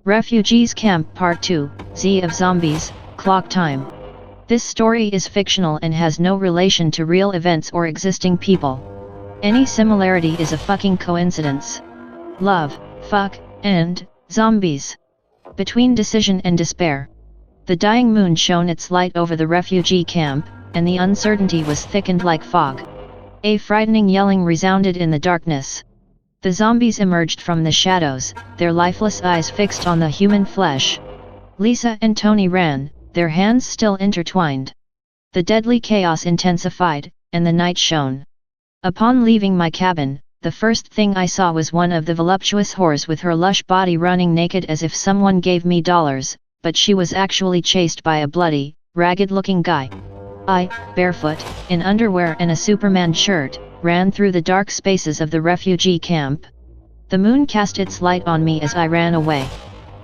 Refugees Camp Part 2, Z of Zombies, Clocktime. This story is fictional and has no relation to real events or existing people. Any similarity is a fucking coincidence. Love, fuck, and zombies. Between decision and despair. The dying moon shone its light over the refugee camp, and the uncertainty was thickened like fog. A frightening yelling resounded in the darkness. The zombies emerged from the shadows, their lifeless eyes fixed on the human flesh. Lisa and Tony ran, their hands still intertwined. The deadly chaos intensified, and the night shone. Upon leaving my cabin, the first thing I saw was one of the voluptuous whores with her lush body running naked as if someone gave me dollars, but she was actually chased by a bloody, ragged-looking guy. I, barefoot, in underwear and a Superman shirt, ran through the dark spaces of the refugee camp. The moon cast its light on me as I ran away.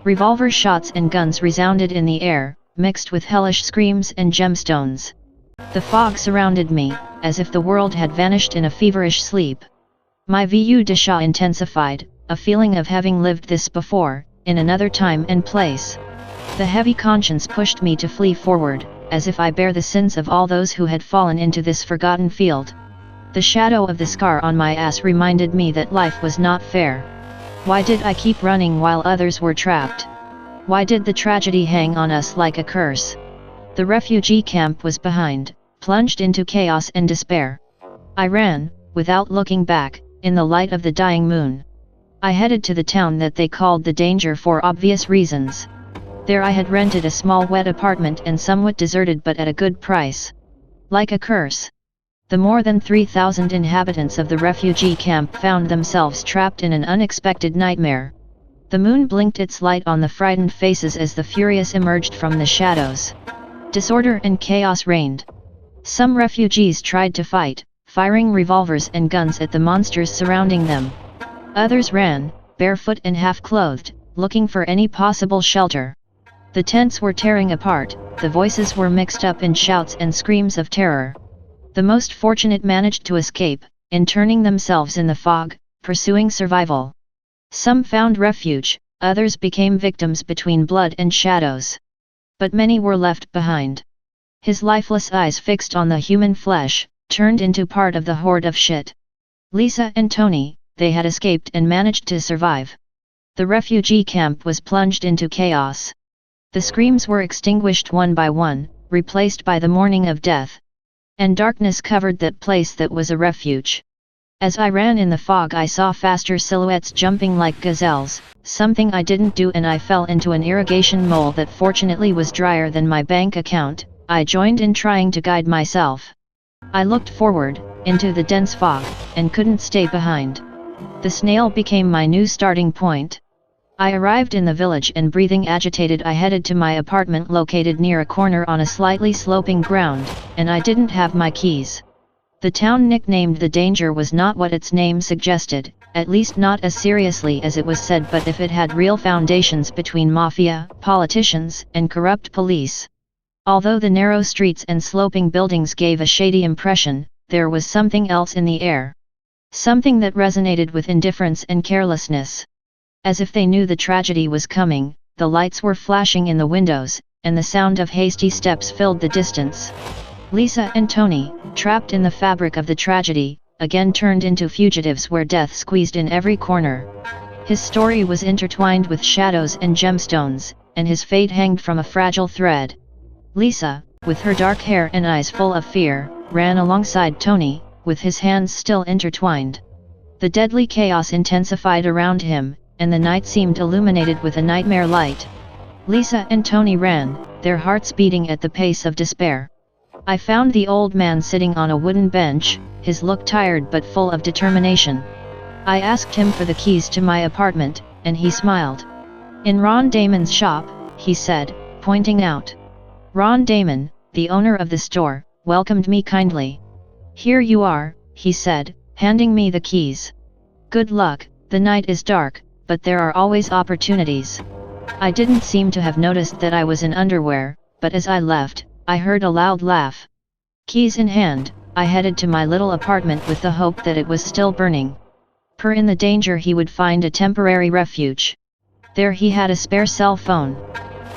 Revolver shots and guns resounded in the air, mixed with hellish screams and gemstones. The fog surrounded me, as if the world had vanished in a feverish sleep. My vue de chat intensified, a feeling of having lived this before, in another time and place. The heavy conscience pushed me to flee forward, as if I bear the sins of all those who had fallen into this forgotten field. The shadow of the scar on my ass reminded me that life was not fair. Why did I keep running while others were trapped? Why did the tragedy hang on us like a curse? The refugee camp was behind, plunged into chaos and despair. I ran, without looking back, in the light of the dying moon. I headed to the town that they called the Danger for obvious reasons. There I had rented a small wet apartment and somewhat deserted but at a good price. Like a curse. The more than 3,000 inhabitants of the refugee camp found themselves trapped in an unexpected nightmare. The moon blinked its light on the frightened faces as the furious emerged from the shadows. Disorder and chaos reigned. Some refugees tried to fight, firing revolvers and guns at the monsters surrounding them. Others ran, barefoot and half-clothed, looking for any possible shelter. The tents were tearing apart, the voices were mixed up in shouts and screams of terror. The most fortunate managed to escape, interning themselves in the fog, pursuing survival. Some found refuge, others became victims between blood and shadows. But many were left behind. His lifeless eyes fixed on the human flesh, turned into part of the horde of shit. Lisa and Tony, they had escaped and managed to survive. The refugee camp was plunged into chaos. The screams were extinguished one by one, replaced by the mourning of death. And darkness covered that place that was a refuge. As I ran in the fog I saw faster silhouettes jumping like gazelles, something I didn't do, and I fell into an irrigation mole that fortunately was drier than my bank account. I joined in trying to guide myself. I looked forward, into the dense fog, and couldn't stay behind. The snail became my new starting point. I arrived in the village and breathing agitated I headed to my apartment located near a corner on a slightly sloping ground, and I didn't have my keys. The town nicknamed the Danger was not what its name suggested, at least not as seriously as it was said, but if it had real foundations between mafia, politicians, and corrupt police. Although the narrow streets and sloping buildings gave a shady impression, there was something else in the air. Something that resonated with indifference and carelessness. As if they knew the tragedy was coming, the lights were flashing in the windows, and the sound of hasty steps filled the distance. Lisa and Tony, trapped in the fabric of the tragedy, again turned into fugitives where death squeezed in every corner. His story was intertwined with shadows and gemstones, and his fate hanged from a fragile thread. Lisa, with her dark hair and eyes full of fear, ran alongside Tony, with his hands still intertwined. The deadly chaos intensified around him, and the night seemed illuminated with a nightmare light. Lisa and Tony ran, their hearts beating at the pace of despair. I found the old man sitting on a wooden bench, his look tired but full of determination. I asked him for the keys to my apartment, and he smiled. "In Ron Damon's shop," he said, pointing out. Ron Damon, the owner of the store, welcomed me kindly. "Here you are," he said, handing me the keys. "Good luck, the night is dark, but there are always opportunities." I didn't seem to have noticed that I was in underwear, but as I left, I heard a loud laugh. Keys in hand, I headed to my little apartment with the hope that it was still burning. Per in the Danger he would find a temporary refuge. There he had a spare cell phone.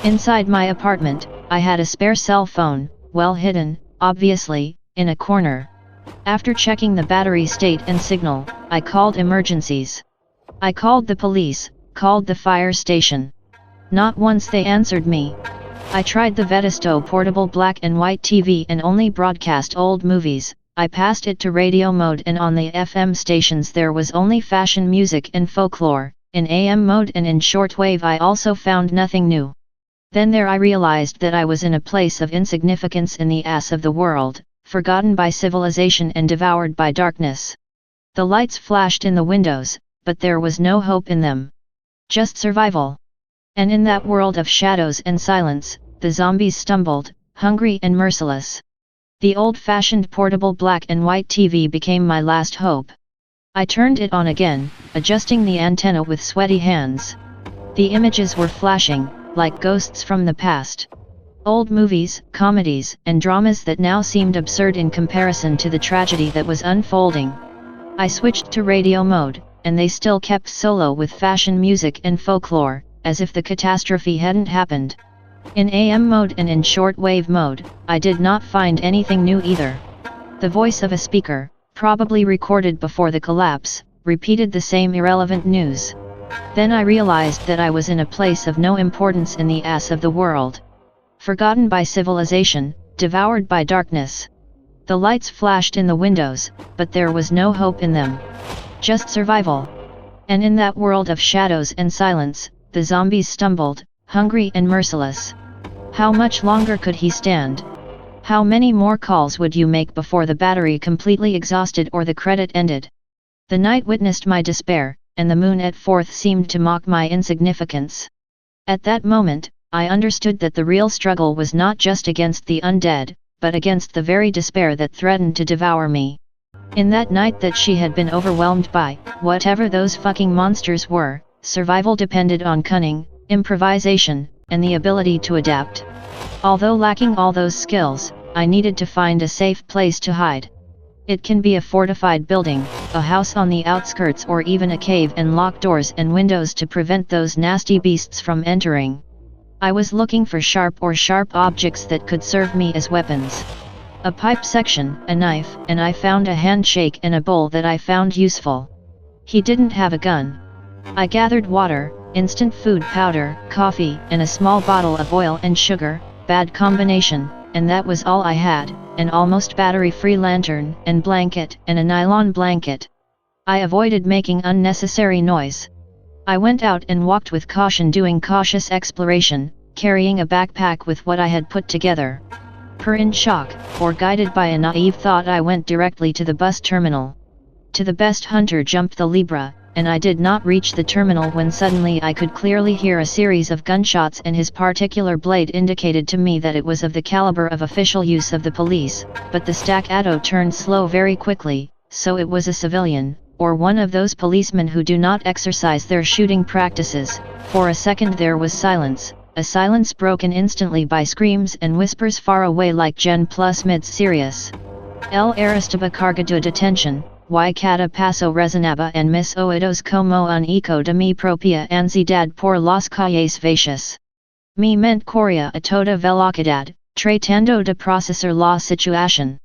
Inside my apartment, I had a spare cell phone, well hidden, obviously, in a corner. After checking the battery state and signal, I called emergencies. I called the police, called the fire station. Not once they answered me. I tried the Vetisto portable black and white TV and only broadcast old movies. I passed it to radio mode, and on the FM stations there was only fashion music and folklore. In AM mode and in shortwave I also found nothing new. Then there I realized that I was in a place of insignificance in the ass of the world, forgotten by civilization and devoured by darkness. The lights flashed in the windows, but there was no hope in them. Just survival. And in that world of shadows and silence, the zombies stumbled, hungry and merciless. The old-fashioned portable black and white TV became my last hope. I turned it on again, adjusting the antenna with sweaty hands. The images were flashing, like ghosts from the past. Old movies, comedies, and dramas that now seemed absurd in comparison to the tragedy that was unfolding. I switched to radio mode, and they still kept solo with fashion music and folklore, as if the catastrophe hadn't happened. In AM mode and in shortwave mode, I did not find anything new either. The voice of a speaker, probably recorded before the collapse, repeated the same irrelevant news. Then I realized that I was in a place of no importance in the ass of the world. Forgotten by civilization, devoured by darkness. The lights flashed in the windows, but there was no hope in them. Just survival. And in that world of shadows and silence, the zombies stumbled, hungry and merciless. How much longer could he stand? How many more calls would you make before the battery completely exhausted or the credit ended? The night witnessed my despair, and the moon at forth seemed to mock my insignificance. At that moment, I understood that the real struggle was not just against the undead, but against the very despair that threatened to devour me. In that night that she had been overwhelmed by, whatever those fucking monsters were, survival depended on cunning, improvisation, and the ability to adapt. Although lacking all those skills, I needed to find a safe place to hide. It can be a fortified building, a house on the outskirts, or even a cave and lock doors and windows to prevent those nasty beasts from entering. I was looking for sharp objects that could serve me as weapons. A pipe section, a knife, and I found a handshake and a bowl that I found useful. He didn't have a gun. I gathered water, instant food powder, coffee, and a small bottle of oil and sugar, bad combination, and that was all I had, an almost battery-free lantern, and blanket, and a nylon blanket. I avoided making unnecessary noise. I went out and walked with caution, doing cautious exploration, carrying a backpack with what I had put together. In shock, or guided by a naive thought, I went directly to the bus terminal. To the best hunter jumped the Libra, and I did not reach the terminal when suddenly I could clearly hear a series of gunshots, and his particular blade indicated to me that it was of the caliber of official use of the police, but the staccato turned slow very quickly, so it was a civilian, or one of those policemen who do not exercise their shooting practices. For a second there was silence, a silence broken instantly by screams and whispers far away like Gen Plus mid serious. El Aristaba carga de detention, y cada paso resonaba en mis oídos como un eco de mi propia ansiedad por las calles vacías. Mi mente corría a toda velocidad, tratando de procesar la situación.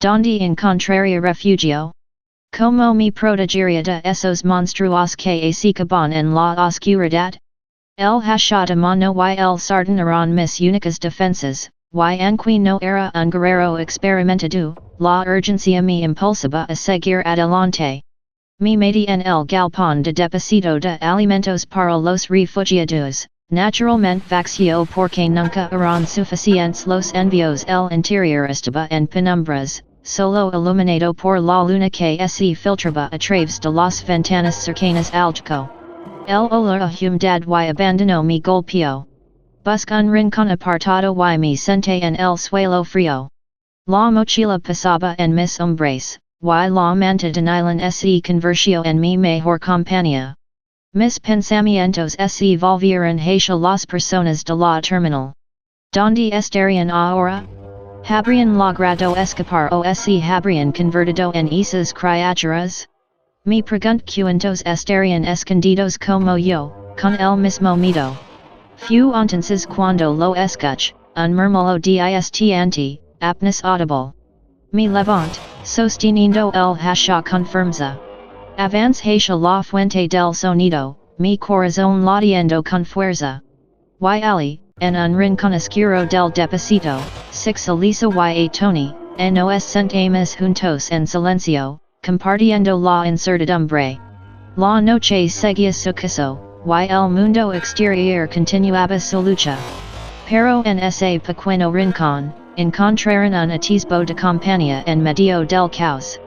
Donde encontraría refugio? Como me protegería de esos monstruos que se acaban en la oscuridad? El hachata mano y el sartén eran mis únicas defensas, y aunque no era un guerrero experimentado, la urgencia me impulsaba a seguir adelante. Me metí en el galpón de depósito de alimentos para los refugiados, naturalmente vacío porque nunca eran suficientes los envíos. El interior estaba en penumbras, solo iluminado por la luna que se filtraba a través de las ventanas cercanas al chico. El olor a humedad y abandono me golpeó. Busca un rincón apartado y me senté en el suelo frío. La mochila pasaba en mis hombres, y la manta de nylon se convirtió en mi mejor compañía. Mis pensamientos se volvieron hacia las personas de la terminal. ¿Dónde estarían ahora? ¿Habrían logrado escapar o se habrían convertido en esas criaturas? Me pregunto cuántos estarían escondidos como yo, con el mismo mito. Few entonces cuando lo escuch, un murmullo distante, apenas audible. Me levant, sosteniendo el hasha confirmza. Avance hacia la fuente del sonido, mi corazón latiendo con fuerza. Y ali, en un rincón oscuro del depósito, six Elisa y Tony, nos sentamos juntos en silencio, compartiendo la incertidumbre. La noche seguía su curso, y el mundo exterior continuaba su lucha. Pero en ese pequeño rincón, encontraron un atisbo de compañía en medio del caos.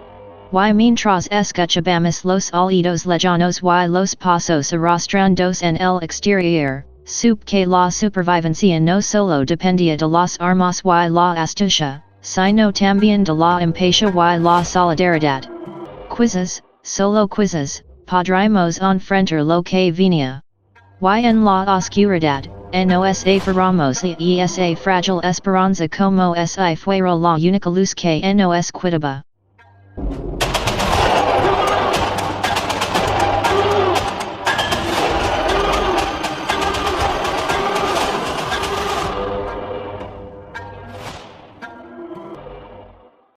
Y mientras escuchábamos los oídos lejanos y los pasos arrastrandos en el exterior, supe que la supervivencia no solo dependía de las armas y la astucia, sino también de la empatia y la solidaridad. Quizzes, solo quizzes, podremos enfrentar lo que venía. Y en la oscuridad, nos aferramos y esa frágil esperanza como si fuera la única luz que nos quedaba.